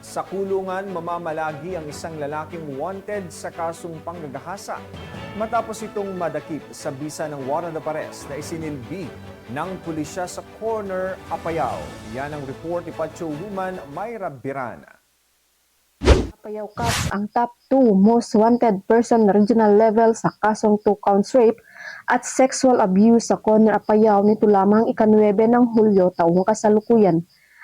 Sa kulungan, mamamalagi ang isang lalaking wanted sa kasong panggagahasa matapos itong madakip sa bisa ng warrant of arrest na isinilbi ng pulisya sa Corner, Apayao. Yan ang report ni Pacho Woman Mayra Birana. Apayao Cups ang top 2 most wanted person na regional level sa kasong 2 counts rape at sexual abuse sa Corner Apayao nito lamang ika-9 ng Hulyo taong kasalukuyan.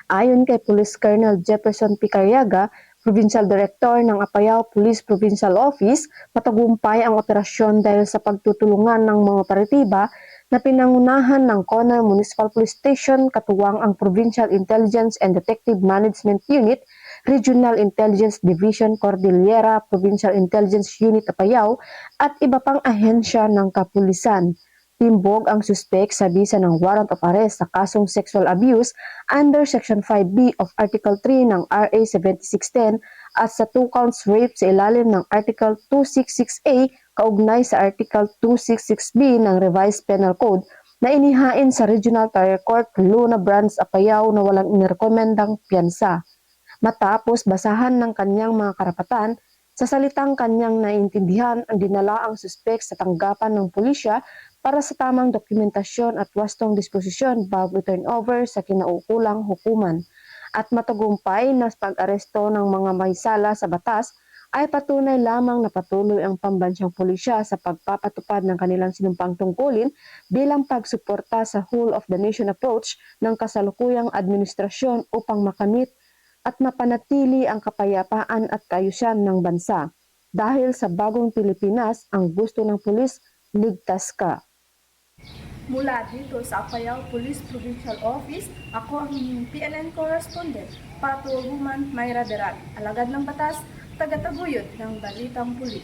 Ayon kay Police Colonel Jefferson Picarriaga, Provincial Director ng Apayao Police Provincial Office, matagumpay ang operasyon dahil sa pagtutulungan ng mga operatiba na pinangunahan ng Corner Municipal Police Station katuwang ang Provincial Intelligence and Detective Management Unit, Regional Intelligence Division Cordillera, Provincial Intelligence Unit Apayao at iba pang ahensya ng kapulisan. Timbog ang suspek sa bisa ng warrant of arrest sa kasong sexual abuse under Section 5B of Article 3 ng RA 7610 at sa 2 counts rape sa ilalim ng Article 266A kaugnay sa Article 266B ng Revised Penal Code na inihain sa Regional Trial Court Luna Branch Apayao na walang inirekomendang piyansa. Matapos basahan ng kanyang mga karapatan, sa salitang kanyang naiintindihan ang dinala ang suspek sa tanggapan ng pulisya para sa tamang dokumentasyon at wastong disposisyon bago turn over sa kinaukulang hukuman. At matagumpay na pag-aresto ng mga may sala sa batas ay patunay lamang na patuloy ang pambansang pulisya sa pagpapatupad ng kanilang sinumpang tungkulin bilang pagsuporta sa whole of the nation approach ng kasalukuyang administrasyon upang makamit at mapanatili ang kapayapaan at kaayusan ng bansa. Dahil sa bagong Pilipinas, ang gusto ng pulis, ligtas ka. Mula dito sa Apayao Police Provincial Office, ako ang inyong PNN correspondent, Pato Woman Mayra Birana, alagad ng batas, taga-taguyod ng Balitang Pulis.